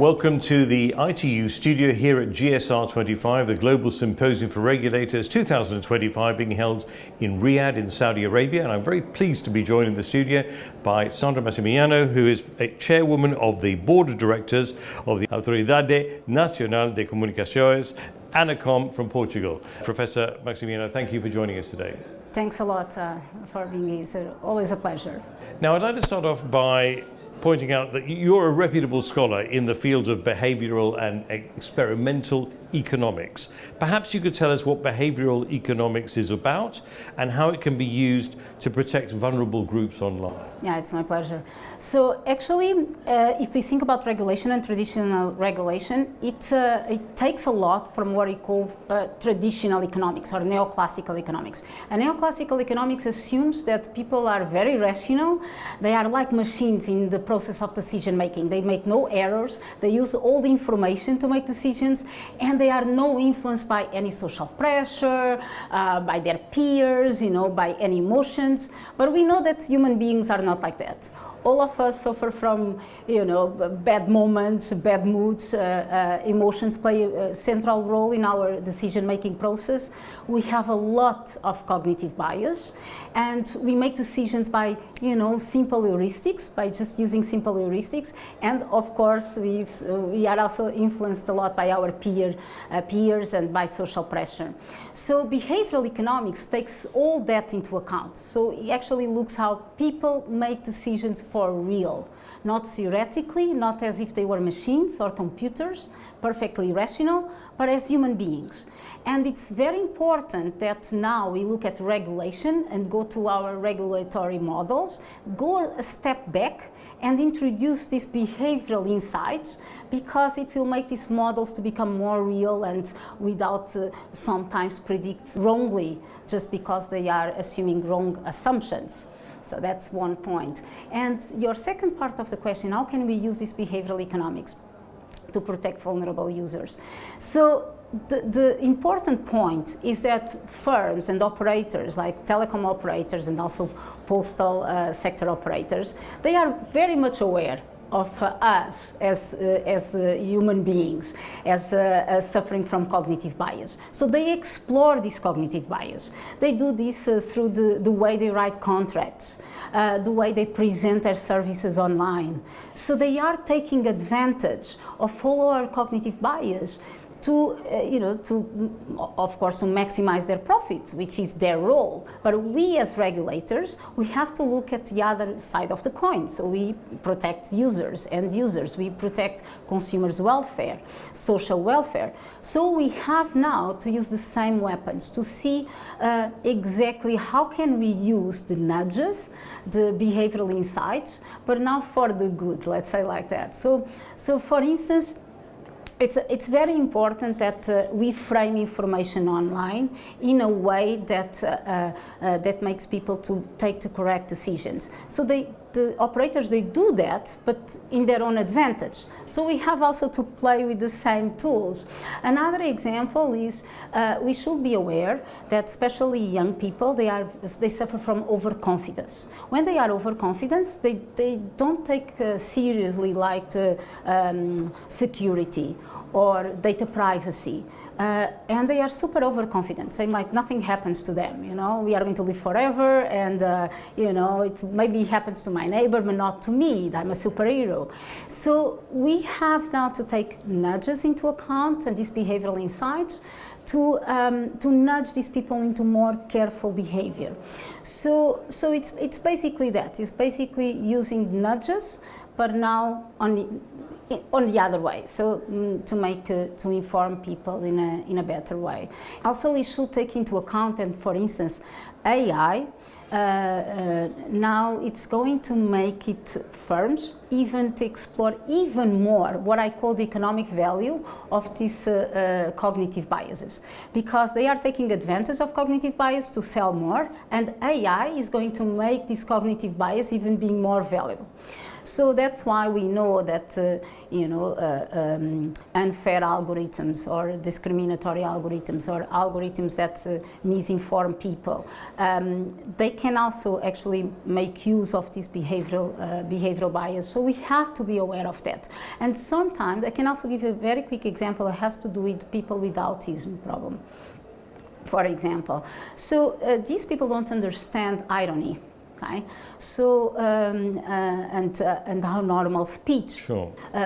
Welcome to the ITU studio here at GSR-25, the Global Symposium for Regulators 2025, being held in Riyadh in Saudi Arabia. And I'm very pleased to be joined in the studio by Sandra Maximiano, who is a chairwoman of the board of directors of the Autoridade Nacional de Comunicações, ANACOM from Portugal. Professor Maximiano, thank you for joining us today. Thanks a lot for being here. It's always a pleasure. Now, I'd like to start off by pointing out that you're a reputable scholar in the fields of behavioral and experimental economics. Perhaps you could tell us what behavioral economics is about and how it can be used to protect vulnerable groups online. Yeah, it's my pleasure. So actually, if we think about regulation and traditional regulation, it takes a lot from what we call traditional economics or neoclassical economics. And neoclassical economics assumes that people are very rational. They are like machines in the process of decision making. They make no errors. They use all the information to make decisions, and they are no influenced by any social pressure, by their peers, by any emotions. But we know that human beings are not like that. All of us suffer from, bad moments, bad moods. Emotions play a central role in our decision-making process. We have a lot of cognitive bias, and we make decisions by, simple heuristics, by just using simple heuristics. And of course, we are also influenced a lot by our peers and by social pressure. So behavioral economics takes all that into account. So it actually looks how people make decisions for real, not theoretically, not as if they were machines or computers, perfectly rational, but as human beings. And it's very important that now we look at regulation and go to our regulatory models, go a step back and introduce these behavioral insights, because it will make these models to become more real and without sometimes predict wrongly just because they are assuming wrong assumptions. So that's one point. And your second part of the question, how can we use this behavioral economics to protect vulnerable users? So the important point is that firms and operators like telecom operators and also postal sector operators, they are very much aware of us as human beings, as suffering from cognitive bias. So they explore this cognitive bias. They do this through the way they write contracts, the way they present their services online. So they are taking advantage of all our cognitive bias to, of course, to maximize their profits, which is their role. But we as regulators, we have to look at the other side of the coin. So we protect users, end users, we protect consumers' welfare, social welfare. So we have now to use the same weapons to see exactly how can we use the nudges, the behavioral insights, but now for the good, let's say like that. So for instance, it's very important that we frame information online in a way that that makes people to take the correct decisions. So the operators, they do that, but in their own advantage. So we have also to play with the same tools. Another example is we should be aware that especially young people, they suffer from overconfidence. When they are overconfident, they don't take seriously like security or data privacy, and they are super overconfident, saying like nothing happens to them. We are going to live forever, and it maybe happens to my neighbor, but not to me. I'm a superhero. So we have now to take nudges into account and these behavioral insights to nudge these people into more careful behavior. So it's basically that. It's basically using nudges, but now on the other way, so to inform people in a better way. Also, we should take into account, and for instance, AI, now it's going to make it firms even to explore even more what I call the economic value of these cognitive biases, because they are taking advantage of cognitive bias to sell more, and AI is going to make this cognitive bias even being more valuable. So that's why we know that unfair algorithms or discriminatory algorithms or algorithms that misinform people, they can also actually make use of this behavioral bias. So we have to be aware of that. And sometimes, I can also give you a very quick example that has to do with people with autism problem, for example. So these people don't understand irony. Okay. So and how normal speech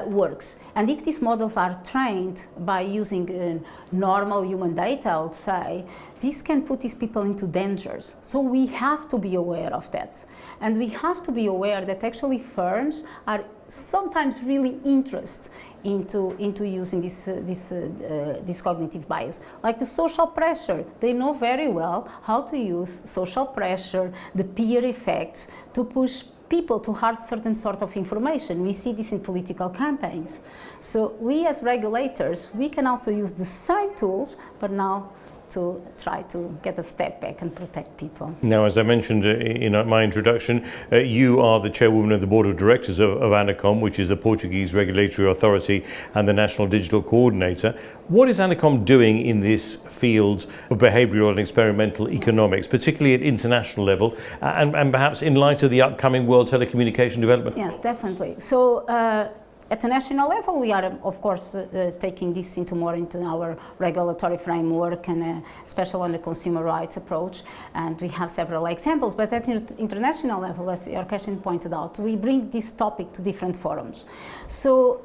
works, and if these models are trained by using normal human data, I would say, this can put these people into dangers. So we have to be aware of that, and we have to be aware that actually firms are sometimes really interested into using this cognitive bias. Like the social pressure, they know very well how to use social pressure, the peer effects, to push people to heart certain sort of information. We see this in political campaigns. So we as regulators, we can also use the same tools, but now to try to get a step back and protect people. Now, as I mentioned in my introduction, you are the chairwoman of the board of directors of ANACOM, which is the Portuguese regulatory authority and the national digital coordinator. What is ANACOM doing in this field of behavioural and experimental economics, particularly at international level, and perhaps in light of the upcoming World Telecommunication Development? Yes, definitely. So at the national level, we are, of course, taking this into our regulatory framework, and especially on the consumer rights approach. And we have several examples. But at the international level, as your question pointed out, we bring this topic to different forums. So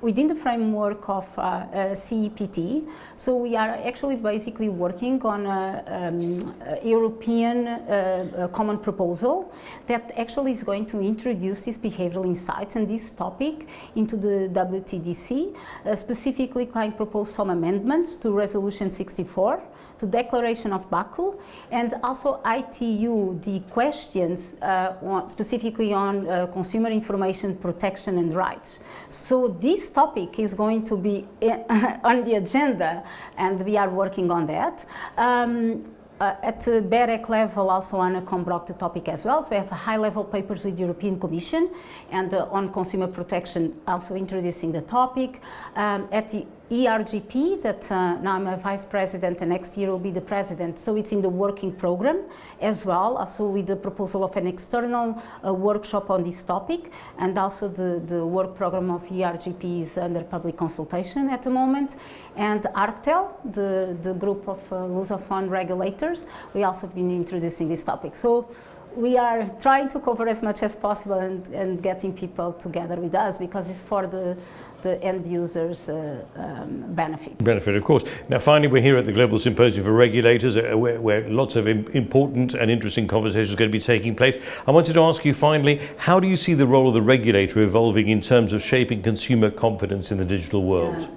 within the framework of CEPT, so we are actually basically working on a European common proposal that actually is going to introduce these behavioral insights and this topic into the WTDC, specifically I propose some amendments to Resolution 64, to Declaration of Baku, and also ITU, the questions specifically on consumer information protection and rights. So this topic is going to be on the agenda, and we are working on that. At the BEREC level, also ANACOM brought the topic as well. So we have high-level papers with the European Commission and on consumer protection, also introducing the topic. At the ERGP, that now I'm a vice president and next year will be the president, so it's in the working program as well, also with the proposal of an external workshop on this topic, and also the work program of ERGP is under public consultation at the moment. And ARCTEL, the group of Lusophone regulators, we also have been introducing this topic. So we are trying to cover as much as possible and getting people together with us, because it's for the end users' benefit. Benefit, of course. Now, finally, we're here at the Global Symposium for Regulators, where lots of important and interesting conversations are going to be taking place. I wanted to ask you, finally, how do you see the role of the regulator evolving in terms of shaping consumer confidence in the digital world? Yeah.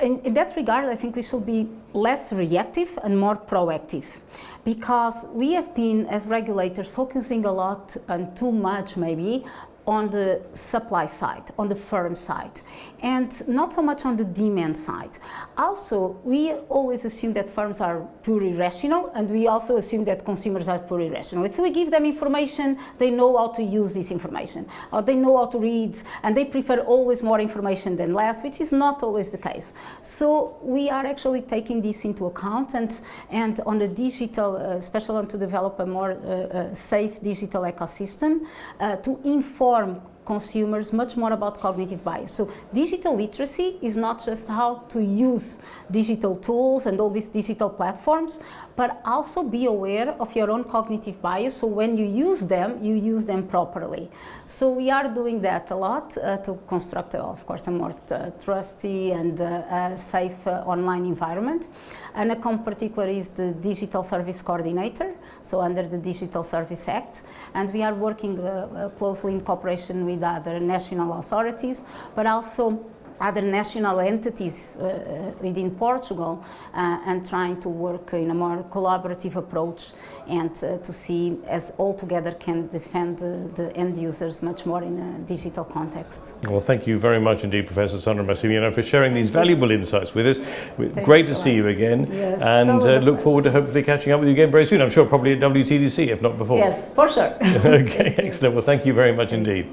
In that regard, I think we should be less reactive and more proactive, because we have been, as regulators, focusing a lot and too much maybe on the supply side, on the firm side, and not so much on the demand side. Also, we always assume that firms are pure irrational, and we also assume that consumers are pure irrational. If we give them information, they know how to use this information, or they know how to read, and they prefer always more information than less, which is not always the case. So we are actually taking this into account, and on the digital, especially to develop a more safe digital ecosystem, to inform consumers much more about cognitive bias. So digital literacy is not just how to use digital tools and all these digital platforms, but also be aware of your own cognitive bias, so when you use them properly. So we are doing that a lot to construct, of course, a more trusty and safe online environment. ANACOM particularly is the Digital Service Coordinator, so under the Digital Service Act, and we are working closely in cooperation with other national authorities, but also other national entities within Portugal, and trying to work in a more collaborative approach, and to see as all together can defend the end users much more in a digital context. Well, thank you very much indeed, Professor Sandra Maximiano, for sharing these valuable insights with us. Great to see you again, yes, and look forward to hopefully catching up with you again very soon. I'm sure probably at WTDC, if not before. Yes, for sure. Okay, excellent. Well, thank you very much indeed.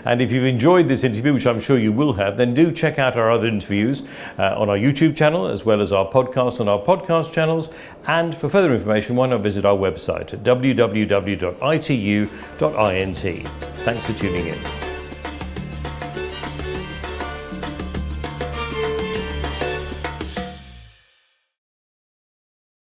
And if you've enjoyed this interview, which I'm sure you will have, then do check out our other interviews on our YouTube channel, as well as our podcast on our podcast channels. And for further information, why not visit our website at www.itu.int. Thanks for tuning in.